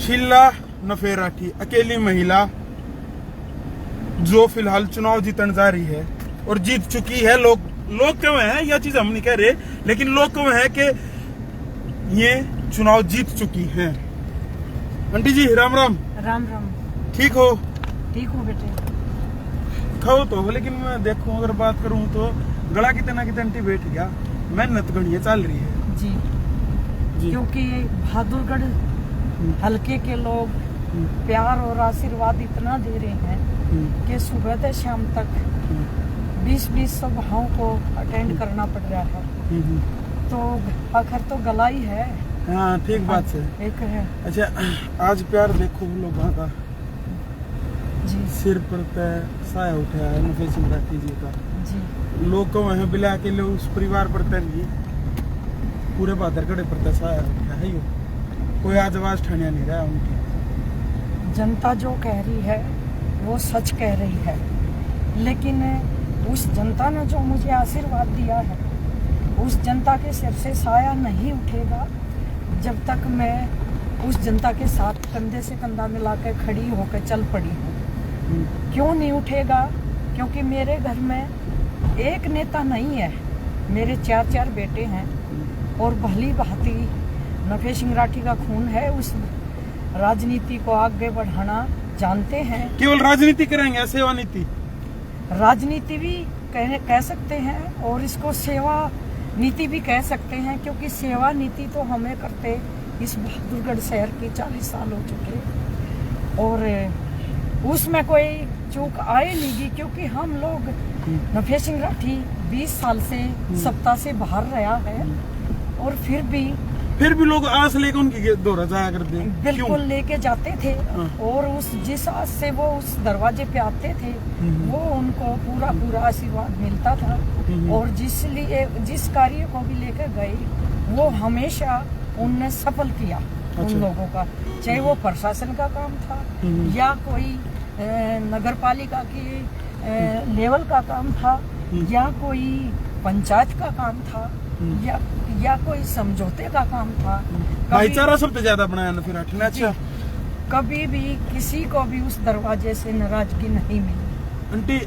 शीला नफे राठी अकेली महिला जो फिलहाल चुनाव जीतने जा रही है और जीत चुकी है। लोग क्यों है, यह चीज हम नहीं कह रहे, लेकिन लोग क्यों है कि ये चुनाव जीत चुकी हैं। आंटी जी राम राम। राम राम। ठीक हो? ठीक हूँ बेटे। खाओ तो, लेकिन मैं देखूं अगर बात करूं तो गला कितना आंटी बैठ गया। मेहनत गणिये चल रही है जी, क्योंकि बहादुरगढ़ हल्के के लोग प्यार और आशीर्वाद इतना दे रहे हैं कि सुबह से शाम तक 20-20 सभाओं को अटेंड करना पड़ रहा है। तो आखिर तो गला ही है। हाँ ठीक बात है। एक है। अच्छा आज प्यार देखो लोगों का जी, सिर पर साया उठाया है नफे सिंह राठी जी का जी। लोग को वहाँ बिला के लोग उस परिवार पर नहीं पूरे बहादुरगढ़ पर साया उठाया है। यो कोई आज आवाज ठानिया नहीं रहा उनकी। जनता जो कह रही है वो सच कह रही है, लेकिन उस जनता ने जो मुझे आशीर्वाद दिया है उस जनता के सिर से साया नहीं उठेगा जब तक मैं उस जनता के साथ कंधे से कंधा मिलाकर खड़ी होकर चल पड़ी हूँ। क्यों नहीं उठेगा? क्योंकि मेरे घर में एक नेता नहीं है, मेरे 4 बेटे हैं और भली भांति नफे सिंह राठी का खून है। उस राजनीति को आगे बढ़ाना जानते हैं। केवल राजनीति करेंगे, सेवा नीति? राजनीति भी कह सकते हैं और इसको सेवा नीति भी कह सकते हैं, क्योंकि सेवा नीति तो हमें करते इस बहादुरगढ़ शहर के 40 साल हो चुके और उसमें कोई चूक आए नहीं, क्योंकि हम लोग नफे सिंह राठी 20 साल से सत्ता से बाहर रहा है और फिर भी लोग आस लेकर उनकी दौरा जाया करते हैं। बिल्कुल लेके जाते थे और जिस आस से वो उस दरवाजे पे आते थे वो उनको पूरा आशीर्वाद मिलता था और जिस कार्य को भी लेकर गए वो हमेशा उनने सफल किया। उन लोगों का, चाहे वो प्रशासन का काम था या कोई नगर पालिका की लेवल का काम था या कोई पंचायत का काम था या कोई समझौते का काम था। भाईचारा सबसे ज्यादा बनाया ना फिर राठी ने। अच्छा कभी भी किसी को भी उस दरवाजे से नाराजगी नहीं मिली। आंटी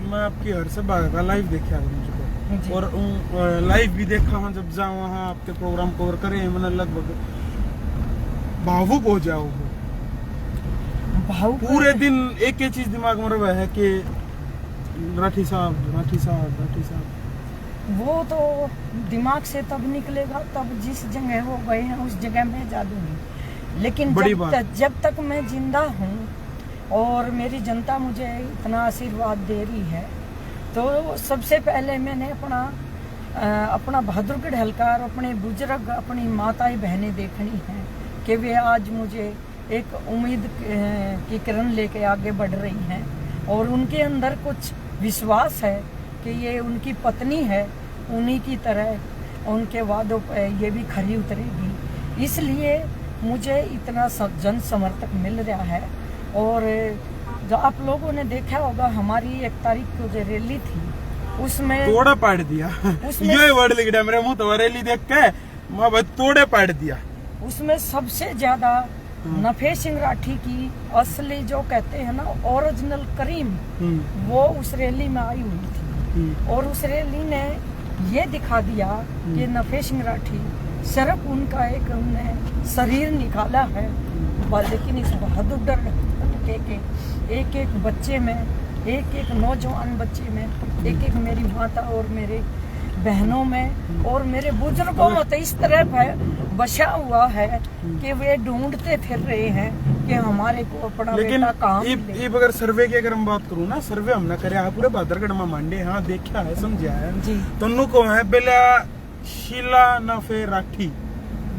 मैं आपकी हर सभा का लाइव देखा मुझको और लाइव भी देखा हूँ। जब जाऊँ वहाँ आपके प्रोग्राम कवर करे मैंने लगभग भावुक हो जाओ। पूरे दिन एक चीज दिमाग में रहा है कि राठी साहब। वो तो दिमाग से तब निकलेगा तब जिस जगह वो गए हैं उस जगह में जा दूंगी, लेकिन जब तक मैं जिंदा हूँ और मेरी जनता मुझे इतना आशीर्वाद दे रही है तो सबसे पहले मैंने अपना बहादुरगढ़ हल्का और अपने बुजुर्ग अपनी माताएं बहनें देखनी है कि वे आज मुझे एक उम्मीद की किरण लेके आगे बढ़ रही हैं और उनके अंदर कुछ विश्वास है कि ये उनकी पत्नी है, उन्हीं की तरह उनके वादों पर ये भी खरी उतरेगी। इसलिए मुझे इतना जन समर्थक मिल रहा है। और जो आप लोगों ने देखा होगा हमारी 1 तारीख को जो रैली थी उसमें तोड़ा पाड़ दिया ये वर्ड लिख दिया मेरे मुंह तो रैली देख के मैं तोड़े पाड़ दिया। उसमें सबसे ज्यादा नफे सिंह राठी की असली जो कहते हैं ना ओरिजिनल करीम वो उस रैली में आई हुई थी और उस रैली ने ये दिखा दिया कि नफे सिंह राठी सिर्फ उनका एक उन्हें शरीर निकाला है, लेकिन इस बहादुरगढ़ के एक बच्चे में, एक नौजवान बच्चे में, एक मेरी माता और मेरे बहनों में और मेरे बुजुर्गों में तो इस तरह बसा हुआ है कि वे ढूंढते फिर रहे हैं कि हमारे को अपना बेटा काम ये अगर सर्वे की अगर हम बात करूँ ना, सर्वे हमने करे पूरे बहादुरगढ़ में मांडे हाँ देखा है समझा है जी। तो को है बेला शीला नफे राठी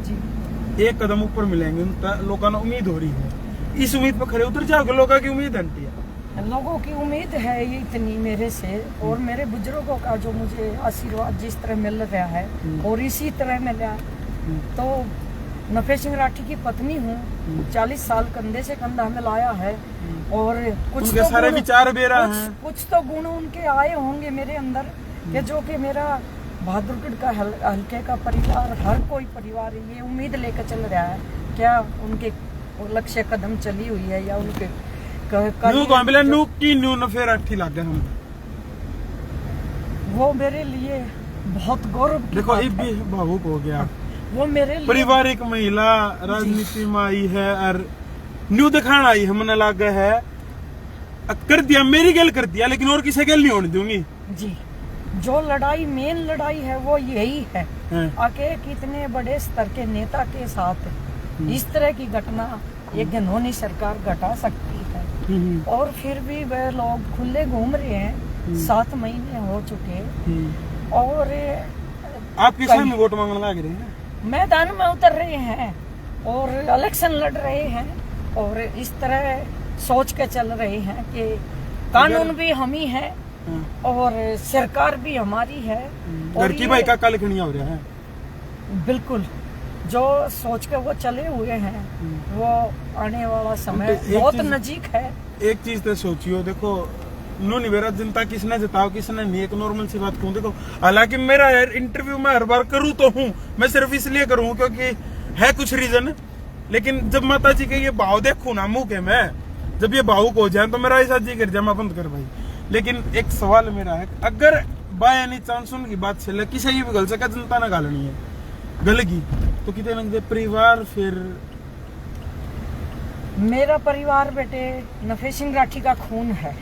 जी एक कदम ऊपर मिलेंगे लोगों ने उम्मीद हो रही है। इस उम्मीद पर खड़े उतर जाओगे, लोगों की उम्मीद है लोगों की उम्मीद है ये इतनी मेरे से और मेरे बुजुर्गों का जो मुझे आशीर्वाद जिस तरह मिल रहा है और इसी तरह मिला तो नफे सिंह राठी की पत्नी हूँ, 40 साल कंधे से कंधा मिलाया है और कुछ तो सारे विचार बेरा हैं। कुछ तो गुण उनके आए होंगे मेरे अंदर कि जो कि मेरा बहादुरगढ़ का हल्के का परिवार हर कोई परिवार ये उम्मीद लेकर चल रहा है क्या उनके लक्ष्य कदम चली हुई है या उनके न्यू कौन बोले न्यू की न्यू नफे राठी लग गए हम, वो मेरे लिए बहुत गौरव की देखो बात ये है। भी भावुक हो गया। वो मेरे लिए पारिवारिक महिला राजनीति में आई है और न्यू दिखाना आई है, मन लग है कर दिया, मेरी गल कर दिया, लेकिन और किसी गल नहीं होने दूंगी जी। जो लड़ाई मेन लड़ाई है वो यही है आके कितने बड़े स्तर के नेता के साथ इस तरह की घटना ये घिनौनी सरकार घटा सकती है, और फिर भी वह लोग खुले घूम रहे हैं। 7 महीने हो चुके और आप किस में वोट मांगने लग रहे हैं, मैदान में उतर रहे हैं और इलेक्शन लड़ रहे हैं, और इस तरह सोच के चल रहे हैं कि कानून भी हम ही है और सरकार भी हमारी है। घर की भाई का कल खनिया हो रहा है, बिल्कुल जो सोच के वो चले हुए हैं वो आने वाला समय एक बहुत चीज- नजीक है। एक चीज तो सोचियो, देखो नो निवेरा जनता किसने जिताओ किसने नहीं, एक नॉर्मल सी बात कहूँ। देखो हालांकि मेरा यार इंटरव्यू में हर बार करूँ तो हूँ, मैं सिर्फ इसलिए करूँ क्योंकि है कुछ रीजन, लेकिन जब माता जी के ये भाव देखूँ ना मुंह के मैं, जब ये भावुक हो जाए तो मेरा ऐसा जी कर जाए मैं बंद कर भाई। लेकिन एक सवाल मेरा है, अगर बाय एनी चांस उनकी बात चले किसी की भी गल सका जनता ना गालनी है गलगी, तो कितने लग दे परिवार फिर मेरा परिवार बेटे नफे सिंह राठी का खून है।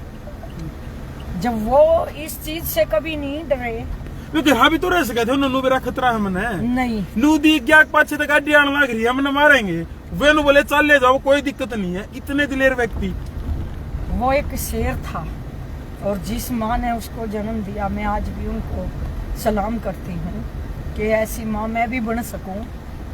जब वो इस चीज से कभी नहीं डरे, क्योंकि हाँ भी तो रह सके थे उन्होंने मेरा खतरा है मैंने नहीं नू दी क्या पाछे तक गाड़ी आने लग रही है, हमने मारेंगे वे नु बोले चल ले जाओ कोई दिक्कत नहीं है, इतने दिलेर व्यक्ति। वो एक शेर था और जिस माँ ने उसको जन्म दिया मैं आज भी उनको सलाम करती हूँ कि ऐसी माँ मैं भी बन सकूं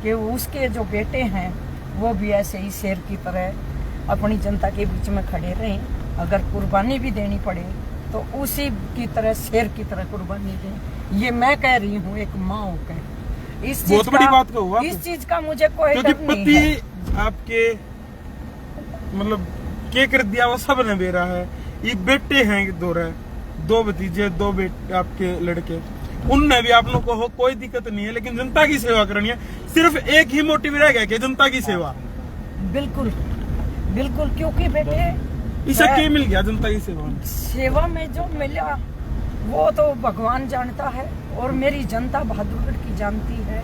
कि उसके जो बेटे हैं वो भी ऐसे ही शेर की तरह अपनी जनता के बीच में खड़े रहें। अगर कुर्बानी भी देनी पड़े तो उसी की तरह शेर की तरह कुर्बानी दें। ये मैं कह रही हूँ एक माँ होकर। इस बहुत चीज बड़ी का बात कहो आप। इस चीज का मुझे कोई क्योंकि डर नहीं पति है। आपके मतलब के कर दिया वो सब ने बेरा है, ये बेटे हैं दो भतीजे दो बेटे आपके लड़के, उनने भी आप लोग को हो कोई दिक्कत नहीं है, लेकिन जनता की सेवा करनी है। सिर्फ एक ही मोटिव रह गया कि जनता की सेवा। बिल्कुल बिल्कुल, क्योंकि बेटे इसे क्या मिल गया जनता की सेवा में? सेवा में जो मिला वो तो भगवान जानता है और मेरी जनता बहादुरगढ़ की जानती है।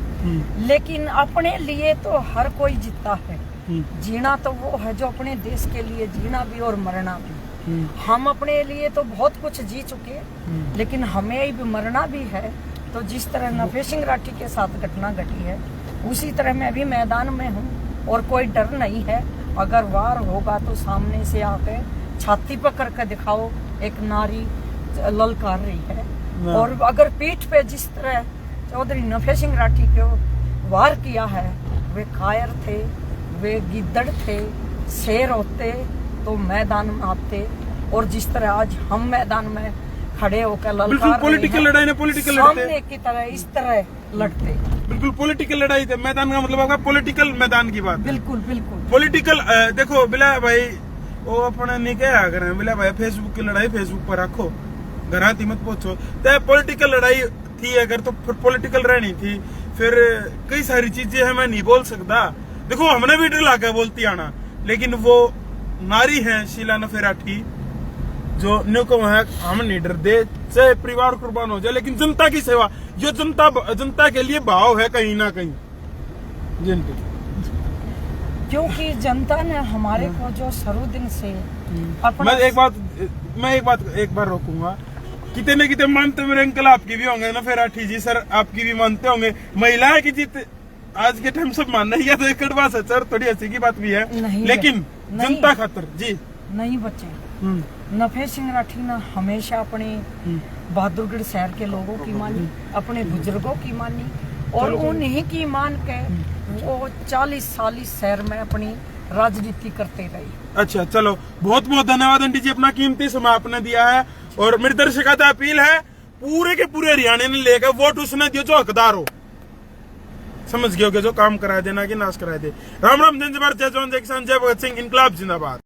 लेकिन अपने लिए तो हर कोई जीता है। जीना तो वो है जो अपने देश के लिए जीना भी और मरना भी। हम अपने लिए तो बहुत कुछ जी चुके, लेकिन हमें भी मरना भी है। तो जिस तरह नफे सिंह राठी के साथ घटना घटी है उसी तरह मैं भी मैदान में हूँ और कोई डर नहीं है। अगर वार होगा तो सामने से आके छाती पकड़ कर दिखाओ, एक नारी ललकार रही है। और अगर पीठ पे जिस तरह चौधरी नफे सिंह राठी को वार किया है, वे कायर थे, वे गिद्दड़ थे, शेर होते तो मैदान में आते। और जिस तरह आज हम मैदान में खड़े होकर ललकार पॉलिटिकल लड़ाई ने पॉलिटिकल सामने की तरह इस तरह लड़ते। बिल्कुल पॉलिटिकल लड़ाई थे, मैदान का मतलब आपका पॉलिटिकल मैदान की बात है। बिल्कुल बिल्कुल पॉलिटिकल देखो बिला भाई वो अपने नहीं क्या करें, बिला भाई फेसबुक की लड़ाई फेसबुक पर रखो, घर आती मत पहुंचो। तो पॉलिटिकल लड़ाई थी अगर तो फिर पॉलिटिकल रहनी थी, फिर कई सारी चीजें है मैं नहीं बोल सकता। देखो हमने भी डर लाकर बोलती आना, लेकिन वो नारी है शीला नफे राठी जो न्यू को है, हम नहीं डर दे चाहे परिवार कुर्बान हो जाए, लेकिन जनता की सेवा जो जनता के लिए भाव है कहीं ना कहीं जनता, क्योंकि जनता ने हमारे को जो शुरू से अपना मैं एक बार रोकूंगा। कितने न कितने मानते मेरे अंकल आपकी भी होंगे ना, फिर राठी जी सर आपकी भी मानते होंगे। महिलाएं की जीत आज के टाइम सब मानना ही है तो एक कड़वा सर थोड़ी हंसी की बात भी है, लेकिन जनता खातर जी नहीं बचे। नफे सिंह राठी ने हमेशा अपने बहादुरगढ़ शहर के लोगों की मानी, अपने बुजुर्गों की मानी और उन्हीं की मान के वो 40 साल इस शहर में अपनी राजनीति करते रहे। अच्छा चलो, बहुत बहुत धन्यवाद आंटी जी, अपना कीमती समय आपने दिया है। और मेरी दर्शकों से अपील है, पूरे के पूरे हरियाणा ने लेकर वोट उसने दियो जो हकदार हो, समझ गए हो जो काम करा देना कि नाश करा दे। राम राम, जय जवाहर, जय जवान, जय किसान, जय भगत सिंह, इनकलाब जिंदाबाद।